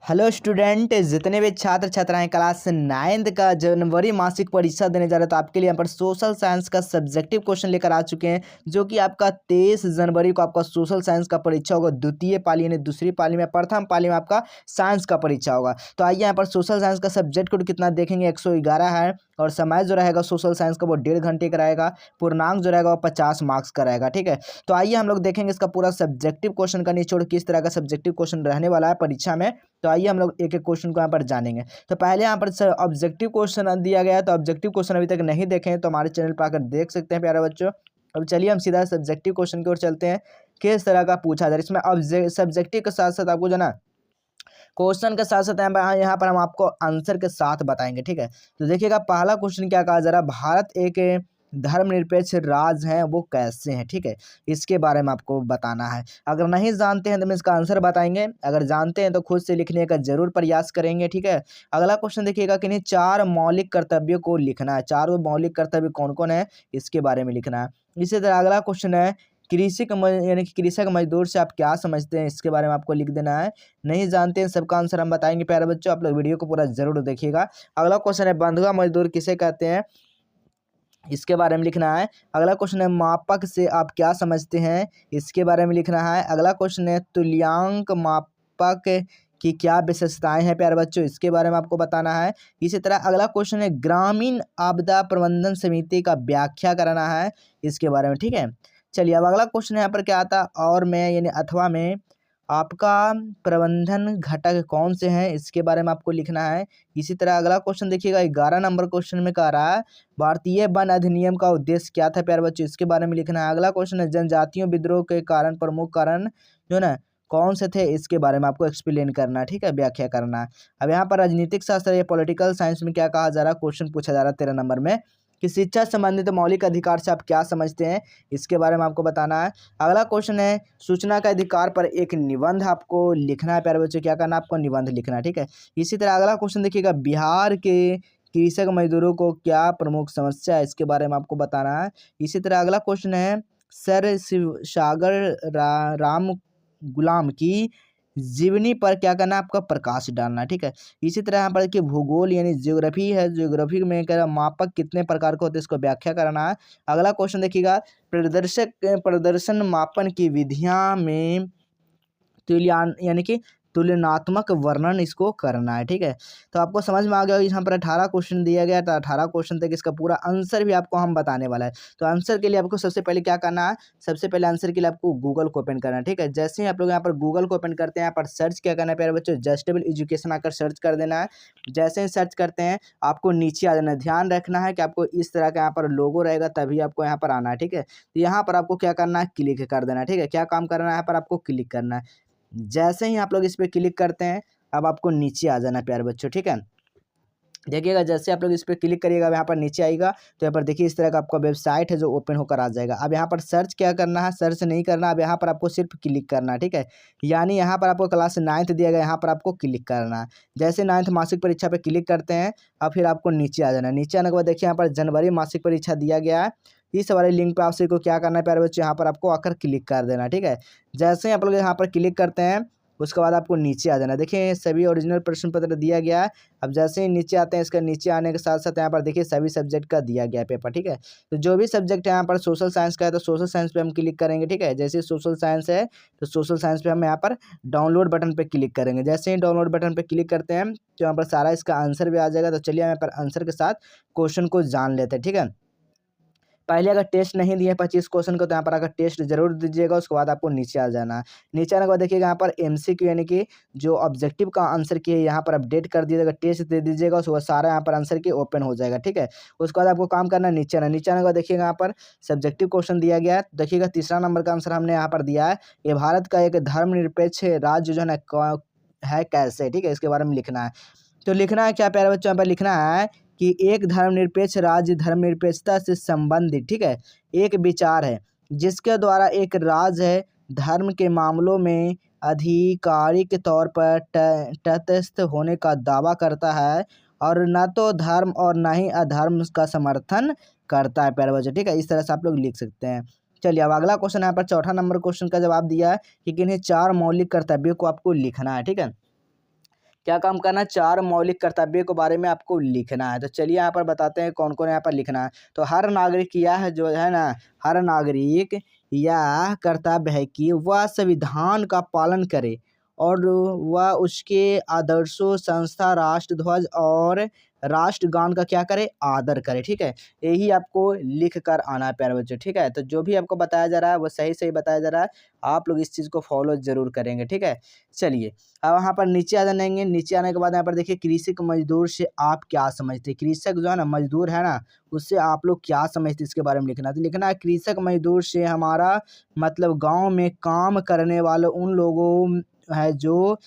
Hello student, जितने भी छात्र छात्राएं क्लास 9th का जनवरी मासिक परीक्षा देने जा रहे हैं तो आपके लिए यहाँ पर सोशल साइंस का सब्जेक्टिव क्वेश्चन लेकर आ चुके हैं। जो कि आपका 23 जनवरी को आपका सोशल साइंस का परीक्षा होगा। द्वितीय पाली यानी दूसरी पाली में, प्रथम पाली में आपका साइंस का परीक्षा होगा। तो आइए यहाँ पर सोशल साइंस का सब्जेक्ट कोड कितना देखेंगे। 111 है और समय जो रहेगा सोशल साइंस का वो 1.5 घंटे का रहेगा। पूर्णांक जो रहेगा वो 50 मार्क्स का रहेगा। ठीक है, तो आइए हम लोग देखेंगे इसका पूरा सब्जेक्टिव क्वेश्चन का निचोड़ किस तरह का सब्जेक्टिव क्वेश्चन रहने वाला है परीक्षा में। तो आइए हम लोग एक एक क्वेश्चन को यहाँ पर जानेंगे। तो पहले यहाँ पर ऑब्जेक्टिव क्वेश्चन दिया गया है, तो ऑब्जेक्टिव क्वेश्चन अभी तक नहीं देखे हैं तो हमारे चैनल पर आकर देख सकते हैं प्यारे बच्चों। अब चलिए हम सीधा सब्जेक्टिव क्वेश्चन की ओर चलते हैं। किस तरह का पूछा जाए इसमें सब्जेक्टिव के साथ साथ आपको जो ना क्वेश्चन के साथ साथ यहाँ पर हम आपको आंसर के साथ बताएंगे। ठीक है, तो देखिएगा पहला क्वेश्चन क्या कहा जा रहा है। भारत एक धर्मनिरपेक्ष राज्य है, वो कैसे है। ठीक है, इसके बारे में आपको बताना है। अगर नहीं जानते हैं तो हम इसका आंसर बताएंगे, अगर जानते हैं तो खुद से लिखने का जरूर प्रयास करेंगे। ठीक है, अगला क्वेश्चन देखिएगा कि नहीं 4 मौलिक कर्तव्यों को लिखना है। 4 मौलिक कर्तव्य कौन कौन है इसके बारे में लिखना है। इसी तरह अगला क्वेश्चन है यानी कि कृषक मजदूर से आप क्या समझते हैं, इसके बारे में आपको लिख देना है। नहीं जानते हैं सबका आंसर हम बताएंगे प्यारे बच्चों, आप लोग वीडियो को पूरा जरूर देखिएगा। अगला क्वेश्चन है बंधुआ मजदूर किसे कहते हैं, इसके बारे में लिखना है। अगला क्वेश्चन है मापक से आप क्या समझते हैं, इसके बारे में लिखना है। अगला क्वेश्चन है तुल्यांक मापक की क्या विशेषताएं हैं प्यारे बच्चों, इसके बारे में आपको बताना है। इसी तरह अगला क्वेश्चन है ग्रामीण आपदा प्रबंधन समिति का व्याख्या कराना है, इसके बारे में। ठीक है, चलिए अब अगला क्वेश्चन यहाँ पर क्या आता है। और में यानी अथवा में आपका प्रबंधन घटक कौन से हैं, इसके बारे में आपको लिखना है। इसी तरह अगला क्वेश्चन देखिएगा 11 नंबर क्वेश्चन में कह रहा है भारतीय वन अधिनियम का उद्देश्य क्या था प्यारे बच्चों, इसके बारे में लिखना है। अगला क्वेश्चन है जनजातियों विद्रोह के कारण प्रमुख कारण जो है ना कौन से थे, इसके बारे में आपको एक्सप्लेन करना है। ठीक है, व्याख्या करना है। अब यहाँ पर राजनीतिक शास्त्र या पॉलिटिकल साइंस में क्या कहा जा रहा है, क्वेश्चन पूछा जा रहा है 13 नंबर में कि शिक्षा संबंधित मौलिक अधिकार से आप क्या समझते हैं, इसके बारे में आपको बताना है। अगला क्वेश्चन है सूचना का अधिकार पर एक निबंध आपको लिखना है प्यारे बच्चों, क्या करना है आपको निबंध लिखना है। ठीक है, इसी तरह अगला क्वेश्चन देखिएगा बिहार के कृषक मजदूरों को क्या प्रमुख समस्या है, इसके बारे में आपको बताना है। इसी तरह अगला क्वेश्चन है सर शिव सागर राम गुलाम की जीवनी पर क्या करना है आपका प्रकाश डालना है। ठीक है, इसी तरह यहाँ पर देखिए भूगोल यानी ज्योग्राफी है, ज्योग्राफी में क्या मापक कितने प्रकार के होते हैं इसको व्याख्या करना है। अगला क्वेश्चन देखिएगा प्रदर्शन मापन की विधियां में तुल्यान यानी कि तुलनात्मक वर्णन इसको करना है। ठीक है, तो आपको समझ में आ गया यहाँ पर 18 क्वेश्चन दिया गया था। 18 क्वेश्चन तक इसका पूरा आंसर भी आपको हम बताने वाला है। तो आंसर के लिए आपको सबसे पहले क्या करना है, सबसे पहले आंसर के लिए आपको गूगल को ओपन करना है। ठीक है, जैसे ही आप लोग यहाँ पर गूगल को ओपन करते हैं, यहाँ पर सर्च क्या करना है प्यारे बच्चों, जस्टेबल एजुकेशन आकर सर्च कर देना है। जैसे ही सर्च करते हैं आपको नीचे आ जाना है। ध्यान रखना है कि आपको इस तरह का यहाँ पर लोगो रहेगा तभी आपको यहाँ पर आना है। ठीक है, तो यहाँ पर आपको क्या करना है, क्लिक कर देना है। ठीक है, क्या काम करना है, यहाँ पर आपको क्लिक करना है। जैसे ही आप लोग इस पर क्लिक करते हैं अब आपको नीचे आ जाना प्यारे बच्चों। ठीक है, देखिएगा जैसे आप लोग इस पर क्लिक करिएगा अब यहाँ पर नीचे आएगा तो यहाँ पर देखिए इस तरह का आपका वेबसाइट है जो ओपन होकर आ जाएगा। अब यहाँ पर सर्च क्या करना है, सर्च नहीं करना, अब यहाँ पर आपको सिर्फ क्लिक करना है। ठीक है, यानी यहाँ पर आपको क्लास 9th दिया गया, यहाँ पर आपको क्लिक करना है। जैसे 9th मासिक परीक्षा पर क्लिक करते हैं अब फिर आपको नीचे आ जाना है। नीचे आने के बाद देखिए यहाँ पर जनवरी मासिक परीक्षा दिया गया है। इस वाले लिंक पे आपसे को क्या करना है प्यारे बच्चों, यहाँ पर आपको आकर क्लिक कर देना। ठीक है, जैसे ही आप लोग यहाँ पर क्लिक करते हैं उसके बाद आपको नीचे आ जाना। देखिए सभी ओरिजिनल प्रश्न पत्र दिया गया है। अब जैसे ही नीचे आते हैं इसका नीचे आने के साथ साथ यहाँ पर देखिए सभी सब्जेक्ट का दिया गया पेपर। ठीक है, तो जो भी सब्जेक्ट है यहाँ पर सोशल साइंस का है तो सोशल साइंस पे हम क्लिक करेंगे। ठीक है, जैसे सोशल साइंस है तो सोशल साइंस पे हम यहाँ पर डाउनलोड बटन पे क्लिक करेंगे। जैसे ही डाउनलोड बटन पे क्लिक करते हैं तो यहाँ पर सारा इसका आंसर भी आ जाएगा। तो चलिए हम यहाँ पर आंसर के साथ क्वेश्चन को जान लेते हैं। ठीक है, पहले अगर टेस्ट नहीं दिए 25 क्वेश्चन को तो यहाँ पर अगर टेस्ट जरूर दीजिएगा, उसके बाद आपको नीचे आ जाना है। नीचे आने के बाद देखिएगा यहाँ पर एमसीक्यू यानी कि जो ऑब्जेक्टिव का आंसर की है यहाँ पर अपडेट कर दीजिएगा, टेस्ट दे दीजिएगा, उसके बाद सारा यहाँ पर आंसर की ओपन हो जाएगा। ठीक है, उसके बाद आपको काम करना है नीचे आना। नीचे आने के बाद देखिएगा यहाँ पर सब्जेक्टिव क्वेश्चन दिया गया है। देखिएगा तीसरा नंबर का आंसर हमने यहाँ पर दिया है, ये भारत का एक धर्मनिरपेक्ष राज्य जो है कैसे। ठीक है, इसके बारे में लिखना है। तो लिखना है क्या प्यारे बच्चों, यहाँ पर लिखना है कि एक धर्मनिरपेक्ष राज्य धर्मनिरपेक्षता से संबंधित ठीक है एक विचार है जिसके द्वारा एक राज्य है धर्म के मामलों में आधिकारिक तौर पर तटस्थ होने का दावा करता है और न तो धर्म और न ही अधर्म का समर्थन करता है प्यारे बच्चों। ठीक है, इस तरह से आप लोग लिख सकते हैं। चलिए अब अगला क्वेश्चन यहाँ पर चौथा नंबर क्वेश्चन का जवाब दिया है कि किन्हीं 4 मौलिक कर्तव्यों को आपको लिखना है। ठीक है, क्या काम करना है, 4 मौलिक कर्तव्यों के बारे में आपको लिखना है। तो चलिए यहाँ पर बताते हैं कौन-कौन यहाँ पर लिखना है। तो हर नागरिक यह जो है ना, हर नागरिक यह कर्तव्य है कि वह संविधान का पालन करे और वह उसके आदर्शों, संस्था, राष्ट्रध्वज और राष्ट्रगान का क्या करे, आदर करे। ठीक है? यही आपको लिख कर आना है प्यारे बच्चों। ठीक है? तो जो भी आपको बताया जा रहा है वो सही-सही बताया जा रहा है। आप लोग इस चीज़ को फॉलो ज़रूर करेंगे। ठीक है? चलिए अब यहाँ पर नीचे आ जाएँगे, नीचे आने के बाद यहाँ पर देखिए कृषक मज़दूर से आप क्या समझते हैं? कृषक जो है ना, मज़दूर है ना, उससे आप लोग क्या समझते हैं इसके बारे में लिखना है। तो लिखना है कृषक मज़दूर से हमारा मतलब गाँव में काम करने वाले उन लोगों है जो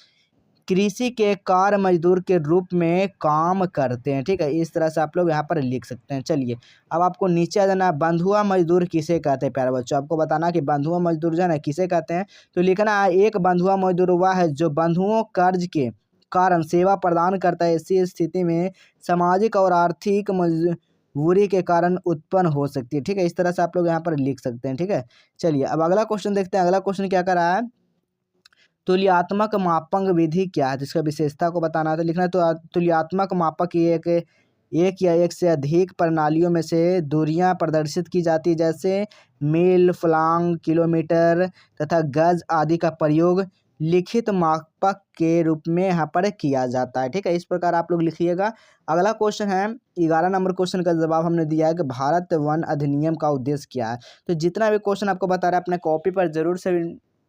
कृषि के कार्य मज़दूर के रूप में काम करते हैं। ठीक है? इस तरह से आप लोग यहाँ पर लिख सकते हैं। चलिए अब आपको नीचे आ जाना है, बंधुआ मज़दूर किसे कहते हैं प्यारे बच्चों? आपको बताना कि बंधुआ मज़दूर जो है ना किसे कहते हैं। तो लिखना है एक बंधुआ मज़दूर वह है जो बंधुओं कर्ज के कारण सेवा प्रदान करता है। ऐसी स्थिति में सामाजिक और आर्थिक मजबूरी के कारण उत्पन्न हो सकती है। ठीक है? इस तरह से आप लोग यहाँ पर लिख सकते हैं। ठीक है? चलिए अब अगला क्वेश्चन देखते हैं। अगला क्वेश्चन क्या कर रहा है, तुलनात्मक मापक विधि क्या है? तो इसका विशेषता को बताना है। तो लिखना है तो तुलनात्मक मापक एक या एक से अधिक प्रणालियों में से दूरियां प्रदर्शित की जाती है, जैसे मील, फलांग, किलोमीटर तथा गज आदि का प्रयोग लिखित मापक के रूप में यहाँ पर किया जाता है। ठीक है? इस प्रकार आप लोग लिखिएगा। अगला क्वेश्चन है 11 नंबर क्वेश्चन का जवाब हमने दिया है कि भारत वन अधिनियम का उद्देश्य क्या है। तो जितना भी क्वेश्चन आपको बता रहा है अपने कॉपी पर जरूर से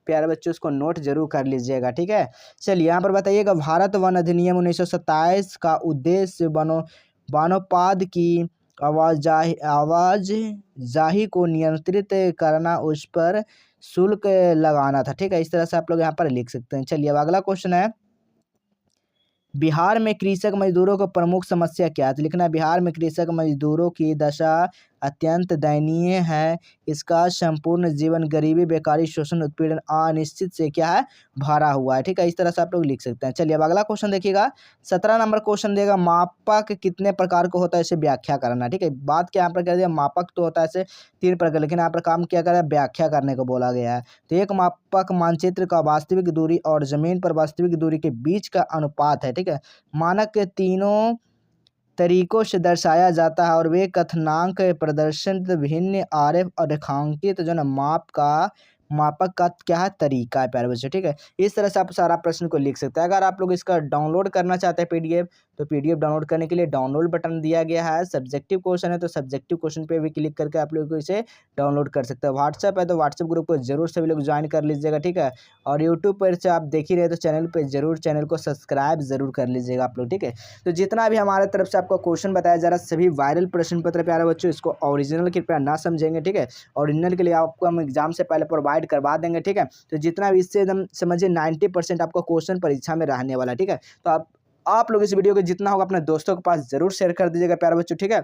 प्यारे बच्चों उसको नोट जरूर कर लीजिएगा। ठीक है? चलिए यहाँ पर बताइएगा, भारत वन अधिनियम 1927 का उद्देश्य वनोत्पाद की आवाजाही को नियंत्रित करना, उस पर शुल्क लगाना था। ठीक है? इस तरह से आप लोग यहाँ पर लिख सकते हैं। चलिए अब अगला क्वेश्चन है, बिहार में कृषक मजदूरों को प्रमुख समस्या क्या है? तो लिखना है बिहार में कृषक मजदूरों की दशा अत्यंत दयनीय है। इसका संपूर्ण जीवन गरीबी, बेकारी, शोषण, उत्पीड़न, अनिश्चित से क्या है, भरा हुआ है। ठीक है? इस तरह से आप लोग लिख सकते हैं। चलिए अब अगला क्वेश्चन देखिएगा, 17 नंबर क्वेश्चन देगा, मापक कितने प्रकार का होता है इसे व्याख्या करना। ठीक है? बात क्या यहाँ पर कर दिया, मापक तो होता है ऐसे 3 प्रकार, लेकिन यहाँ पर काम क्या कर रहा है, व्याख्या करने को बोला गया है। तो एक मापक मानचित्र का वास्तविक दूरी और जमीन पर वास्तविक दूरी के बीच का अनुपात है। ठीक है? मानक के तीनों तरीकों से दर्शाया जाता है और वे कथनांक प्रदर्शन भिन्न आरेख और रेखांकित जो है ना मापक का क्या है, तरीका है प्यारे बच्चों। ठीक है? इस तरह से आप सारा प्रश्न को लिख सकते हैं। अगर आप लोग इसका डाउनलोड करना चाहते हैं पीडीएफ, तो पीडीएफ डाउनलोड करने के लिए डाउनलोड बटन दिया गया है। सब्जेक्टिव क्वेश्चन है तो सब्जेक्टिव क्वेश्चन पे भी क्लिक करके आप लोग इसे डाउनलोड कर सकते हैं। व्हाट्सएप है तो व्हाट्सएप ग्रुप को जरूर सभी लोग ज्वाइन कर लीजिएगा। ठीक है? और यूट्यूब पर से आप देख ही रहे तो चैनल पर जरूर चैनल को सब्सक्राइब जरूर कर लीजिएगा आप लोग। ठीक है? तो जितना भी हमारे तरफ से आपको क्वेश्चन बताया जा रहा है सभी वायरल प्रश्न पत्र प्यारे बच्चों, इसको ओरिजिनल कृपया ना समझेंगे। ठीक है? ओरिजिनल के लिए आपको हम एग्जाम से पहले प्रोवाइड करवा देंगे। ठीक है? तो जितना भी इससे एकदम समझिए 90% आपको क्वेश्चन परीक्षा में रहने वाला है। ठीक है? तो आप लोग इस वीडियो को जितना होगा अपने दोस्तों के पास जरूर शेयर कर दीजिएगा प्यारे बच्चों। ठीक है?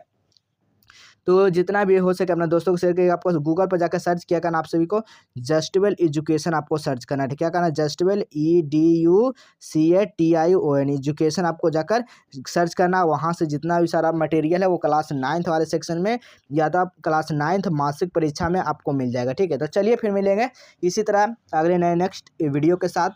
तो जितना भी हो सके अपने दोस्तों को शेयर करिए। आपको गूगल पर जाकर सर्च किया करना, आप सभी को जस्टवेल एजुकेशन आपको सर्च करना है। क्या करना है, जस्टवेल EDUCATION एजुकेशन आपको जाकर सर्च करना। वहाँ से जितना भी सारा मटेरियल है वो क्लास 9th वाले सेक्शन में या तो आप क्लास 9th मासिक परीक्षा में आपको मिल जाएगा। ठीक है? तो चलिए फिर मिलेंगे इसी तरह अगले नए नेक्स्ट वीडियो के साथ।